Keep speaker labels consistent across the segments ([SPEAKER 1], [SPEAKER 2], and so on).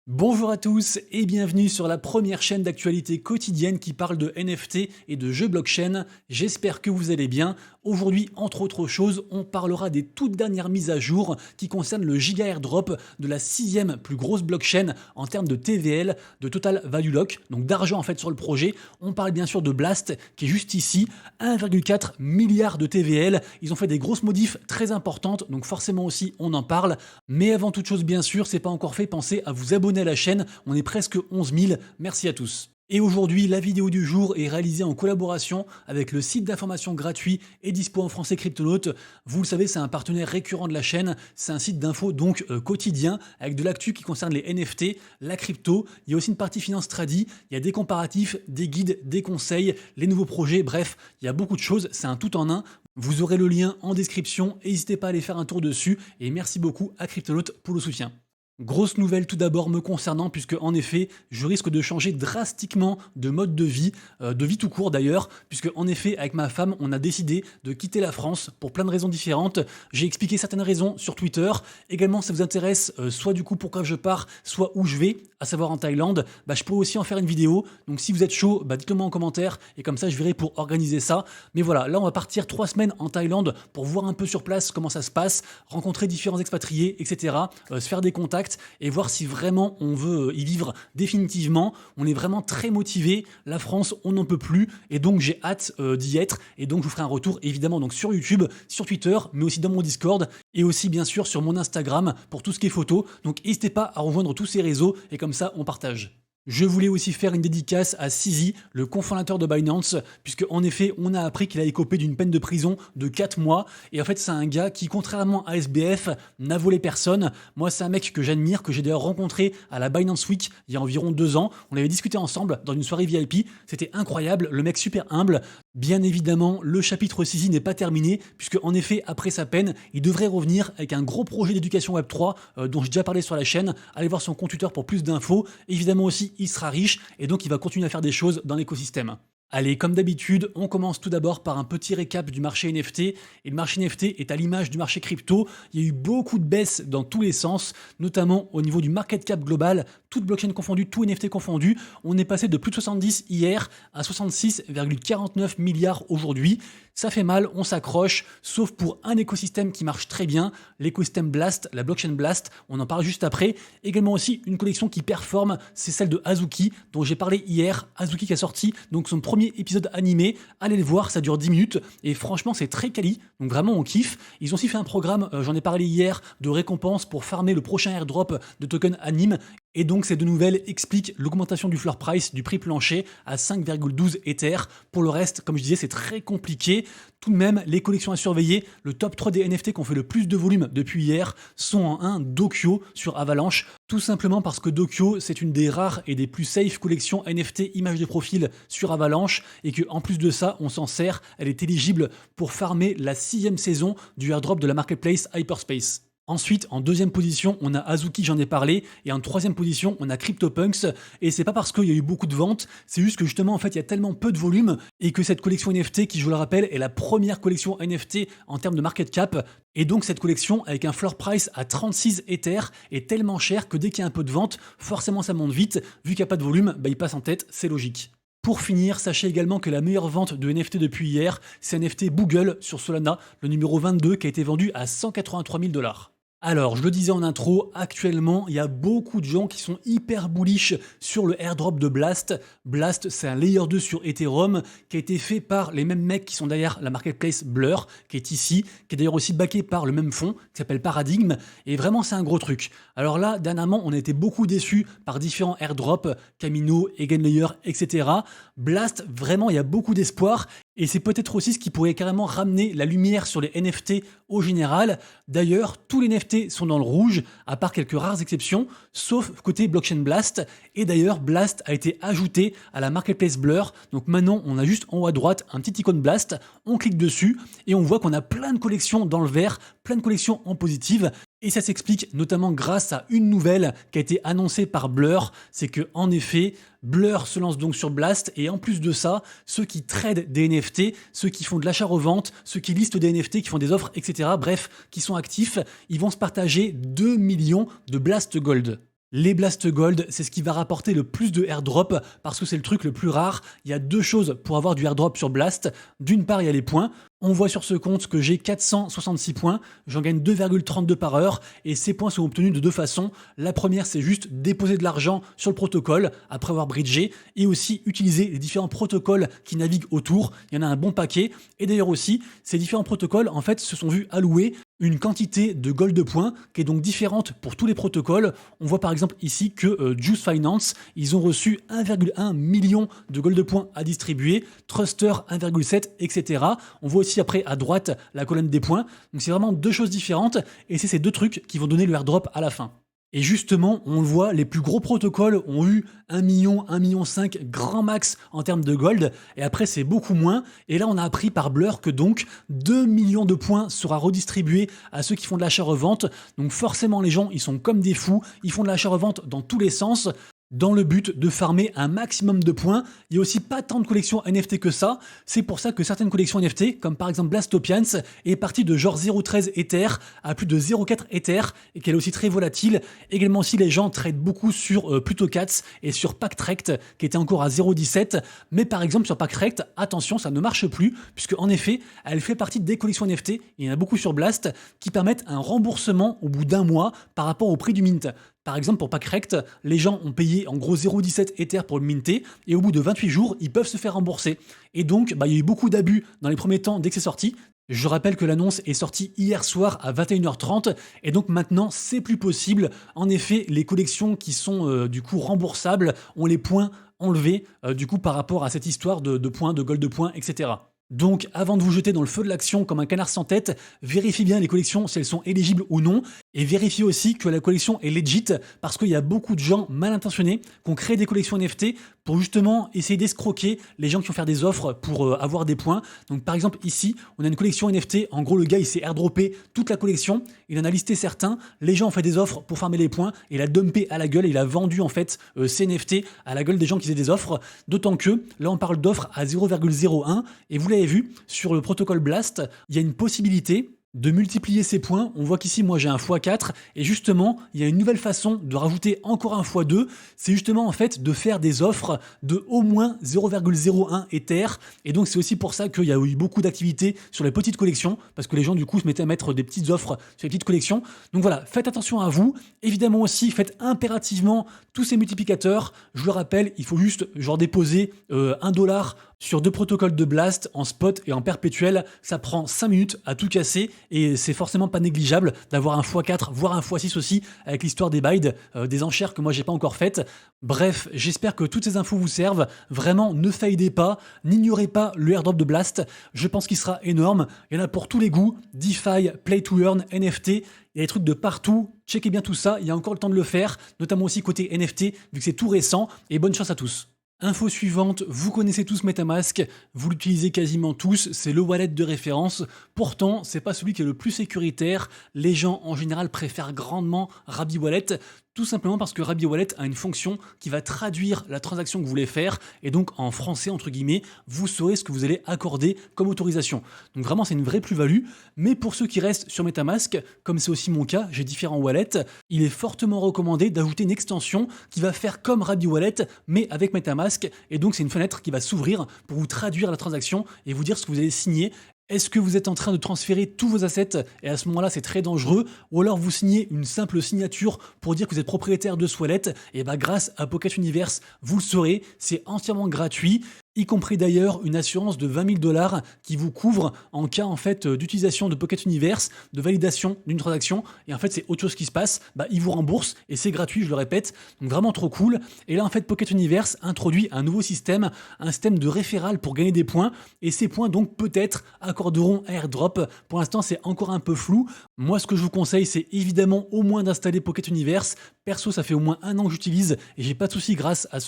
[SPEAKER 1] Bonjour à tous et bienvenue sur la première chaîne d'actualité quotidienne qui parle de NFT et de jeux blockchain. J'espère que vous allez bien. Aujourd'hui, entre autres choses, on parlera des toutes dernières mises à jour qui concernent le Giga Airdrop de la sixième plus grosse blockchain en termes de TVL, de Total Value Lock, donc d'argent en fait sur le projet. On parle bien sûr de Blast qui est juste ici, 1,4 milliard de TVL. Ils ont fait des grosses modifs très importantes, donc forcément aussi on en parle. Mais avant toute chose, bien sûr, c'est pas encore fait, pensez à vous abonner à la chaîne, on est presque 11 000, merci à tous. Et aujourd'hui, la vidéo du jour est réalisée en collaboration avec le site d'information gratuit et dispo en français Cryptonautes. Vous le savez, c'est un partenaire récurrent de la chaîne, c'est un site d'info donc quotidien avec de l'actu qui concerne les NFT, la crypto, il y a aussi une partie finance tradi, il y a des comparatifs, des guides, des conseils, les nouveaux projets, bref, il y a beaucoup de choses, c'est un tout en un. Vous aurez le lien en description, n'hésitez pas à aller faire un tour dessus et merci beaucoup à Cryptonautes pour le soutien. Grosse nouvelle tout d'abord me concernant puisque en effet je risque de changer drastiquement de mode de vie tout court d'ailleurs, puisque en effet avec ma femme on a décidé de quitter la France pour plein de raisons différentes. J'ai expliqué certaines raisons sur Twitter. Également ça vous intéresse soit du coup pourquoi je pars, soit où je vais, à savoir en Thaïlande, je pourrais aussi en faire une vidéo. Donc si vous êtes chaud, dites-le moi en commentaire et comme ça je verrai pour organiser ça. Mais voilà, là on va partir 3 semaines en Thaïlande pour voir un peu sur place comment ça se passe, rencontrer différents expatriés, etc. Se faire des contacts et voir si vraiment on veut y vivre définitivement. On est vraiment très motivé. La France, on n'en peut plus et donc j'ai hâte d'y être. Et donc je vous ferai un retour évidemment donc sur YouTube, sur Twitter, mais aussi dans mon Discord et aussi bien sûr sur mon Instagram pour tout ce qui est photo. Donc n'hésitez pas à rejoindre tous ces réseaux et comme ça on partage. Je voulais aussi faire une dédicace à Sizi, le cofondateur de Binance, puisque en effet, on a appris qu'il a écopé d'une peine de prison de 4 mois. Et en fait, c'est un gars qui, contrairement à SBF, n'a volé personne. Moi, c'est un mec que j'admire, que j'ai d'ailleurs rencontré à la Binance Week il y a environ 2 ans. On avait discuté ensemble dans une soirée VIP. C'était incroyable, le mec super humble. Bien évidemment, le chapitre Sizi n'est pas terminé, puisque en effet, après sa peine, il devrait revenir avec un gros projet d'éducation Web3 dont j'ai déjà parlé sur la chaîne. Allez voir son compte Twitter pour plus d'infos. Évidemment aussi, il sera riche et donc il va continuer à faire des choses dans l'écosystème. Allez, comme d'habitude, on commence tout d'abord par un petit récap du marché NFT. Et le marché NFT est à l'image du marché crypto. Il y a eu beaucoup de baisses dans tous les sens, notamment au niveau du market cap global, toute blockchain confondue, tout NFT confondu. On est passé de plus de 70 hier à 66,49 milliards aujourd'hui. Ça fait mal, on s'accroche, sauf pour un écosystème qui marche très bien, l'écosystème Blast, la blockchain Blast, on en parle juste après. Également aussi une collection qui performe, c'est celle de Azuki, dont j'ai parlé hier. Azuki qui a sorti donc son premier épisode animé, allez le voir, ça dure 10 minutes, et franchement c'est très quali, donc vraiment on kiffe. Ils ont aussi fait un programme, j'en ai parlé hier, de récompenses pour farmer le prochain airdrop de token anime. Et donc ces deux nouvelles expliquent l'augmentation du floor price, du prix plancher à 5,12 Ether. Pour le reste, comme je disais, c'est très compliqué. Tout de même, les collections à surveiller, le top 3 des NFT qui ont fait le plus de volume depuis hier sont en 1 Dokyo sur Avalanche. Tout simplement parce que Dokyo, c'est une des rares et des plus safe collections NFT images de profil sur Avalanche et qu'en plus de ça, on s'en sert, elle est éligible pour farmer la 6e saison du airdrop de la marketplace Hyperspace. Ensuite, en 2e position, on a Azuki, j'en ai parlé, et en 3e position, on a CryptoPunks, et c'est pas parce qu'il y a eu beaucoup de ventes, c'est juste que justement, en fait, il y a tellement peu de volume, et que cette collection NFT, qui, je vous le rappelle, est la première collection NFT en termes de market cap, et donc cette collection, avec un floor price à 36 Ether, est tellement chère que dès qu'il y a un peu de vente, forcément ça monte vite, vu qu'il n'y a pas de volume, il passe en tête, c'est logique. Pour finir, sachez également que la meilleure vente de NFT depuis hier, c'est un NFT Boogle sur Solana, le numéro 22, qui a été vendu à 183 000 $. Alors, je le disais en intro, actuellement, il y a beaucoup de gens qui sont hyper bullish sur le airdrop de Blast. Blast, c'est un layer 2 sur Ethereum qui a été fait par les mêmes mecs qui sont derrière la marketplace Blur, qui est ici, qui est d'ailleurs aussi backé par le même fonds, qui s'appelle Paradigm, et vraiment, c'est un gros truc. Alors là, dernièrement, on a été beaucoup déçus par différents airdrops, Camino, Eigenlayer, etc. Blast, vraiment, il y a beaucoup d'espoir, et c'est peut-être aussi ce qui pourrait carrément ramener la lumière sur les NFT au général. D'ailleurs, tous les NFT sont dans le rouge, à part quelques rares exceptions, sauf côté Blockchain Blast. Et d'ailleurs, Blast a été ajouté à la marketplace Blur. Donc maintenant, on a juste en haut à droite un petit icône Blast. On clique dessus et on voit qu'on a plein de collections dans le vert, plein de collections en positive. Et ça s'explique notamment grâce à une nouvelle qui a été annoncée par Blur, c'est que en effet, Blur se lance donc sur Blast et en plus de ça, ceux qui tradent des NFT, ceux qui font de l'achat-revente, ceux qui listent des NFT, qui font des offres, etc., bref, qui sont actifs, ils vont se partager 2 millions de Blast Gold. Les Blast Gold, c'est ce qui va rapporter le plus de airdrop parce que c'est le truc le plus rare. Il y a deux choses pour avoir du airdrop sur Blast. D'une part, il y a les points. On voit sur ce compte que j'ai 466 points, j'en gagne 2,32 par heure et ces points sont obtenus de deux façons. La première, c'est juste déposer de l'argent sur le protocole après avoir bridgé et aussi utiliser les différents protocoles qui naviguent autour. Il y en a un bon paquet et d'ailleurs aussi, ces différents protocoles en fait se sont vus allouer une quantité de gold points qui est donc différente pour tous les protocoles. On voit par exemple ici que Juice Finance, ils ont reçu 1,1 million de gold points à distribuer, Truster 1,7, etc. On voit aussi après à droite la colonne des points. Donc c'est vraiment deux choses différentes et c'est ces deux trucs qui vont donner le airdrop à la fin. Et justement, on le voit, les plus gros protocoles ont eu 1 million, 1,5 million grand max en termes de gold, et après c'est beaucoup moins. Et là on a appris par Blur que donc 2 millions de points sera redistribué à ceux qui font de l'achat-revente. Donc forcément les gens, ils sont comme des fous, ils font de l'achat-revente dans tous les sens, dans le but de farmer un maximum de points. Il y a aussi pas tant de collections NFT que ça. C'est pour ça que certaines collections NFT, comme par exemple Blastopians, est partie de genre 0,13 Ether à plus de 0,4 Ether et qu'elle est aussi très volatile. Également aussi, les gens traitent beaucoup sur Plutocats et sur Pactrect qui était encore à 0,17. Mais par exemple, sur Pactrect, attention, ça ne marche plus puisque en effet, elle fait partie des collections NFT. Il y en a beaucoup sur Blast qui permettent un remboursement au bout d'un mois par rapport au prix du mint. Par exemple, pour Pactrect, les gens ont payé en gros 0,17 Ether pour le minter et au bout de 28 jours, ils peuvent se faire rembourser. Et donc, il y a eu beaucoup d'abus dans les premiers temps dès que c'est sorti. Je rappelle que l'annonce est sortie hier soir à 21h30 et donc maintenant, c'est plus possible. En effet, les collections qui sont du coup remboursables ont les points enlevés du coup par rapport à cette histoire de points, de gold points, etc. Donc, avant de vous jeter dans le feu de l'action comme un canard sans tête, vérifiez bien les collections si elles sont éligibles ou non, et vérifiez aussi que la collection est legit, parce qu'il y a beaucoup de gens mal intentionnés qui ont créé des collections NFT pour justement essayer d'escroquer les gens qui vont faire des offres pour avoir des points. Donc par exemple ici, on a une collection NFT, en gros le gars il s'est airdroppé toute la collection, il en a listé certains, les gens ont fait des offres pour farmer les points, et il a dumpé à la gueule, il a vendu en fait ces NFT à la gueule des gens qui faisaient des offres, d'autant que là on parle d'offres à 0,01, et vous l'avez vu, sur le protocole Blast, il y a une possibilité de multiplier ces points. On voit qu'ici, moi, j'ai un x4, et justement, il y a une nouvelle façon de rajouter encore un x2, c'est justement en fait de faire des offres de au moins 0,01 Ether, et donc c'est aussi pour ça qu'il y a eu beaucoup d'activités sur les petites collections, parce que les gens du coup se mettaient à mettre des petites offres sur les petites collections. Donc voilà, faites attention à vous, évidemment aussi, faites impérativement tous ces multiplicateurs. Je le rappelle, il faut juste genre déposer $1 sur deux protocoles de Blast en spot et en perpétuel. Ça prend 5 minutes à tout casser et c'est forcément pas négligeable d'avoir un x4 voire un x6 aussi avec l'histoire des bides, des enchères que moi j'ai pas encore faites. Bref, j'espère que toutes ces infos vous servent. Vraiment, ne fadez pas, n'ignorez pas le airdrop de Blast. Je pense qu'il sera énorme. Il y en a pour tous les goûts, DeFi, Play to Earn, NFT. Il y a des trucs de partout. Checkez bien tout ça. Il y a encore le temps de le faire, notamment aussi côté NFT vu que c'est tout récent. Et bonne chance à tous. Info suivante, vous connaissez tous MetaMask, vous l'utilisez quasiment tous, c'est le wallet de référence. Pourtant, c'est pas celui qui est le plus sécuritaire. Les gens en général préfèrent grandement Rabby Wallet, tout simplement parce que Rabby Wallet a une fonction qui va traduire la transaction que vous voulez faire et donc en français entre guillemets, vous saurez ce que vous allez accorder comme autorisation. Donc vraiment, c'est une vraie plus-value. Mais pour ceux qui restent sur MetaMask, comme c'est aussi mon cas, j'ai différents wallets, il est fortement recommandé d'ajouter une extension qui va faire comme Rabby Wallet mais avec MetaMask. Et donc c'est une fenêtre qui va s'ouvrir pour vous traduire la transaction et vous dire ce que vous allez signer. Est-ce que vous êtes en train de transférer tous vos assets et à ce moment-là c'est très dangereux, ou alors vous signez une simple signature pour dire que vous êtes propriétaire de ce wallet, et bah grâce à Pocket Universe vous le saurez, c'est entièrement gratuit, y compris d'ailleurs une assurance de 20 000 $ qui vous couvre en cas en fait d'utilisation de Pocket Universe, de validation d'une transaction, et en fait c'est autre chose qui se passe, bah ils vous remboursent et c'est gratuit, je le répète, donc vraiment trop cool. Et là en fait Pocket Universe introduit un nouveau système, un système de référal pour gagner des points, et ces points donc peut-être accorderont un airdrop. Pour l'instant c'est encore un peu flou. Moi ce que je vous conseille c'est évidemment au moins d'installer Pocket Universe. Perso ça fait au moins 1 an que j'utilise et j'ai pas de soucis grâce à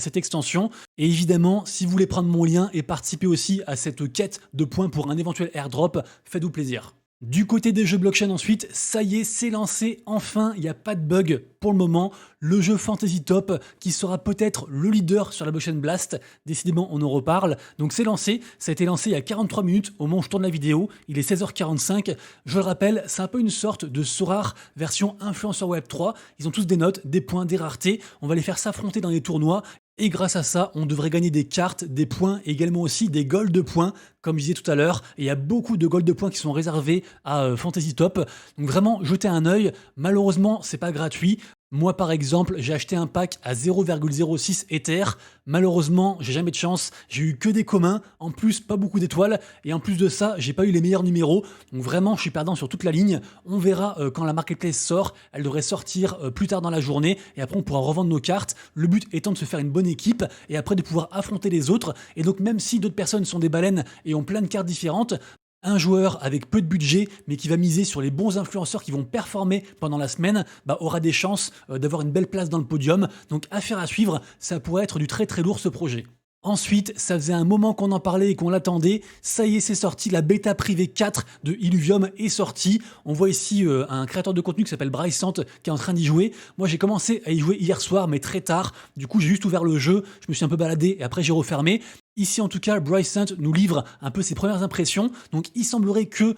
[SPEAKER 1] cette extension. Et évidemment si vous voulez prendre mon lien et participer aussi à cette quête de points pour un éventuel airdrop, faites-vous plaisir. Du côté des jeux blockchain ensuite, ça y est, c'est lancé, enfin, il n'y a pas de bug pour le moment le jeu Fantasy Top qui sera peut-être le leader sur la blockchain Blast. Décidément, on en reparle. Donc c'est lancé, ça a été lancé il y a 43 minutes au moment où je tourne la vidéo, il est 16h45. Je le rappelle, c'est un peu une sorte de Sorare version influenceur web 3. Ils ont tous des notes, des points, des raretés. On va les faire s'affronter dans des tournois. Et grâce à ça, on devrait gagner des cartes, des points, et également aussi des gold de points, comme je disais tout à l'heure. Et il y a beaucoup de gold de points qui sont réservés à Fantasy Top. Donc vraiment, jetez un œil. Malheureusement, c'est pas gratuit. Moi, par exemple, j'ai acheté un pack à 0,06 Ether. Malheureusement, j'ai jamais de chance. J'ai eu que des communs. En plus, pas beaucoup d'étoiles. Et en plus de ça, j'ai pas eu les meilleurs numéros. Donc vraiment, je suis perdant sur toute la ligne. On verra quand la marketplace sort. Elle devrait sortir plus tard dans la journée. Et après, on pourra revendre nos cartes. Le but étant de se faire une bonne équipe. Et après, de pouvoir affronter les autres. Et donc, même si d'autres personnes sont des baleines et ont plein de cartes différentes, un joueur avec peu de budget, mais qui va miser sur les bons influenceurs qui vont performer pendant la semaine, aura des chances d'avoir une belle place dans le podium. Donc affaire à suivre, ça pourrait être du très très lourd ce projet. Ensuite, ça faisait un moment qu'on en parlait et qu'on l'attendait. Ça y est, c'est sorti, la bêta privée 4 de Illuvium est sortie. On voit ici un créateur de contenu qui s'appelle Brycent qui est en train d'y jouer. Moi, j'ai commencé à y jouer hier soir, mais très tard. Du coup, j'ai juste ouvert le jeu, je me suis un peu baladé et après j'ai refermé. Ici, en tout cas, Brycent nous livre un peu ses premières impressions. Donc, il semblerait qu'ils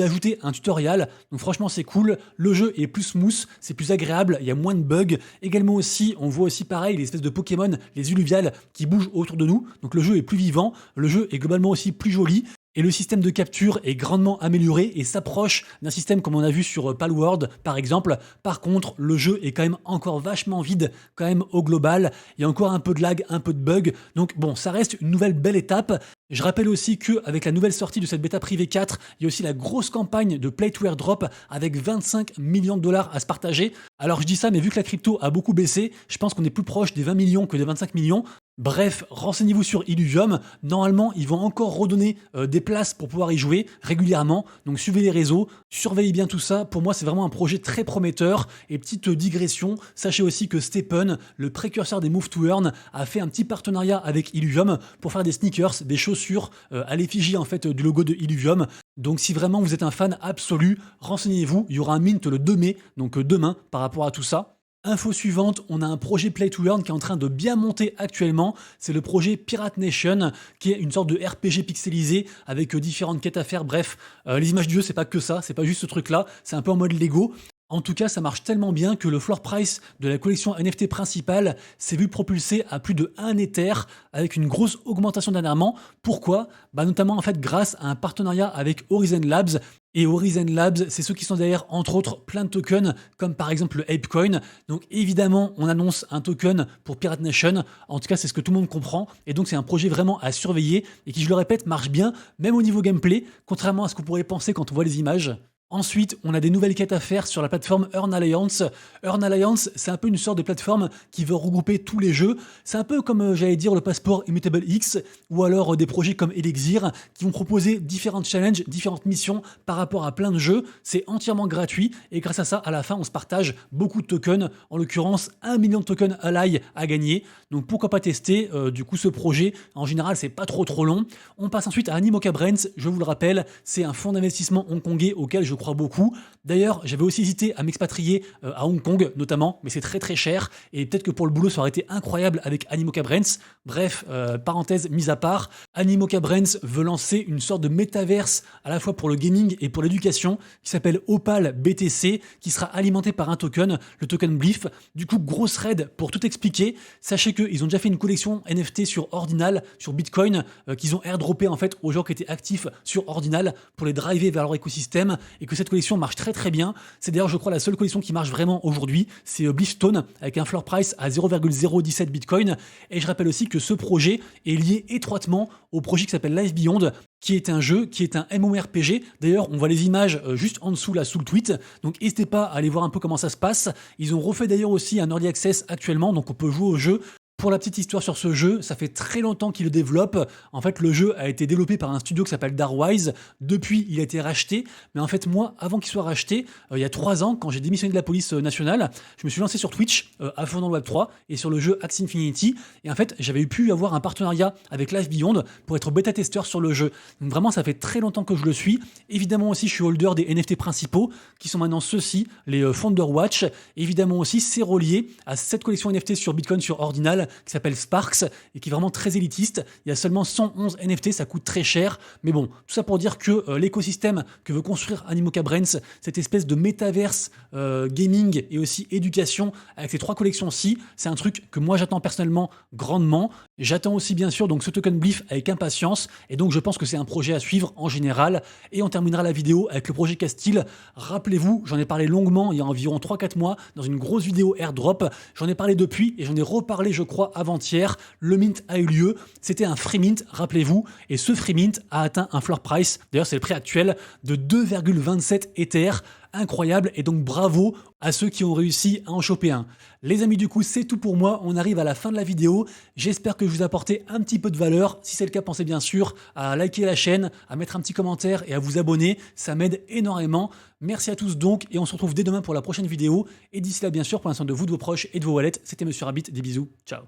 [SPEAKER 1] aient ajouté un tutoriel. Donc, franchement, c'est cool. Le jeu est plus smooth, c'est plus agréable, il y a moins de bugs. Également aussi, on voit aussi pareil, les espèces de Pokémon, les Illuviales qui bougent autour de nous. Donc, le jeu est plus vivant. Le jeu est globalement aussi plus joli. Et le système de capture est grandement amélioré et s'approche d'un système comme on a vu sur Palworld par exemple. Par contre, le jeu est quand même encore vachement vide quand même au global. Il y a encore un peu de lag, un peu de bug. Donc bon, ça reste une nouvelle belle étape. Je rappelle aussi qu'avec la nouvelle sortie de cette bêta privée 4, il y a aussi la grosse campagne de Play to Airdrop avec 25 millions de dollars à se partager. Alors je dis ça, mais vu que la crypto a beaucoup baissé, je pense qu'on est plus proche des 20 millions que des 25 millions. Bref, renseignez-vous sur Illuvium. Normalement, ils vont encore redonner des places pour pouvoir y jouer régulièrement. Donc suivez les réseaux, surveillez bien tout ça. Pour moi, c'est vraiment un projet très prometteur. Et petite digression, sachez aussi que Stephen, le précurseur des Move to Earn, a fait un petit partenariat avec Illuvium pour faire des sneakers, des chaussures à l'effigie en fait du logo de Illuvium. Donc si vraiment vous êtes un fan absolu, renseignez-vous. Il y aura un mint le 2 mai, donc demain par rapport à tout ça. Info suivante, on a un projet Play to Earn qui est en train de bien monter actuellement. C'est le projet Pirate Nation, qui est une sorte de RPG pixelisé avec différentes quêtes à faire. Bref, les images du jeu, c'est pas que ça, c'est pas juste ce truc-là, c'est un peu en mode Lego. En tout cas, ça marche tellement bien que le floor price de la collection NFT principale s'est vu propulsé à plus de 1 Ether avec une grosse augmentation dernièrement. Pourquoi ? Notamment en fait grâce à un partenariat avec Horizon Labs. Et Horizon Labs, c'est ceux qui sont derrière, entre autres, plein de tokens, comme par exemple le Apecoin. Donc évidemment, on annonce un token pour Pirate Nation. En tout cas, c'est ce que tout le monde comprend. Et donc, c'est un projet vraiment à surveiller et qui, je le répète, marche bien, même au niveau gameplay, contrairement à ce qu'on pourrait penser quand on voit les images. Ensuite, on a des nouvelles quêtes à faire sur la plateforme Earn Alliance. Earn Alliance, c'est un peu une sorte de plateforme qui veut regrouper tous les jeux. C'est un peu comme, j'allais dire, le passeport Immutable X, ou alors des projets comme Elixir, qui vont proposer différentes challenges, différentes missions par rapport à plein de jeux. C'est entièrement gratuit, et grâce à ça, à la fin, on se partage beaucoup de tokens, en l'occurrence 1 million de tokens Ally à gagner. Donc pourquoi pas tester du coup ce projet. En général, c'est pas trop long. On passe ensuite à Animoca Brands, je vous le rappelle, c'est un fonds d'investissement hongkongais auquel je crois beaucoup. D'ailleurs, j'avais aussi hésité à m'expatrier à Hong Kong notamment, mais c'est très cher et peut-être que pour le boulot ça aurait été incroyable avec Animoca Brands. Bref, parenthèse mise à part, Animoca Brands veut lancer une sorte de métaverse à la fois pour le gaming et pour l'éducation qui s'appelle Opal BTC, qui sera alimenté par un token, le token Blyph. Du coup, grosse raid pour tout expliquer. Sachez qu'ils ont déjà fait une collection NFT sur Ordinal, sur Bitcoin, qu'ils ont airdroppé en fait aux gens qui étaient actifs sur Ordinal pour les driver vers leur écosystème et que cette collection marche très bien. C'est d'ailleurs, je crois, la seule collection qui marche vraiment aujourd'hui. C'est Blyphstone avec un floor price à 0,017 Bitcoin. Et je rappelle aussi que ce projet est lié étroitement au projet qui s'appelle Life Beyond, qui est un jeu, qui est un MMORPG. D'ailleurs, on voit les images juste en dessous, là, sous le tweet. Donc, n'hésitez pas à aller voir un peu comment ça se passe. Ils ont refait d'ailleurs aussi un Early Access actuellement, donc on peut jouer au jeu Pour la petite histoire sur ce jeu, ça fait très longtemps qu'il le développe. En fait, le jeu a été développé par un studio qui s'appelle Darwise. Depuis, il a été racheté. Mais en fait, moi, avant qu'il soit racheté, il y a 3 ans, quand j'ai démissionné de la police nationale, je me suis lancé sur Twitch, à fond dans le Web3, et sur le jeu Axie Infinity. Et en fait, j'avais pu avoir un partenariat avec Live Beyond pour être bêta-testeur sur le jeu. Donc vraiment, ça fait très longtemps que je le suis. Évidemment aussi, je suis holder des NFT principaux, qui sont maintenant ceux-ci, les Founder Watch. Évidemment aussi, c'est relié à cette collection NFT sur Bitcoin sur Ordinal, qui s'appelle Sparks et qui est vraiment très élitiste. Il y a seulement 111 NFT, ça coûte très cher. Mais bon, tout ça pour dire que l'écosystème que veut construire Animoca Brands, cette espèce de métaverse gaming et aussi éducation avec ces 3 collections-ci, c'est un truc que moi j'attends personnellement grandement. J'attends aussi bien sûr donc ce token Blyph avec impatience et donc je pense que c'est un projet à suivre en général. Et on terminera la vidéo avec le projet Castile. Rappelez-vous, j'en ai parlé longuement il y a environ 3-4 mois dans une grosse vidéo airdrop. J'en ai parlé depuis et j'en ai reparlé je crois avant-hier. Le mint a eu lieu, c'était un free mint, rappelez-vous, et ce free mint a atteint un floor price, d'ailleurs c'est le prix actuel, de 2,27 Ether. Incroyable, et donc bravo à ceux qui ont réussi à en choper un. Les amis, du coup, c'est tout pour moi. On arrive à la fin de la vidéo. J'espère que je vous ai apporté un petit peu de valeur. Si c'est le cas, pensez bien sûr à liker la chaîne, à mettre un petit commentaire et à vous abonner. Ça m'aide énormément. Merci à tous donc, et on se retrouve dès demain pour la prochaine vidéo. Et d'ici là, bien sûr, prenez soin de vous, de vos proches et de vos wallets. C'était Monsieur Rabbit. Des bisous. Ciao.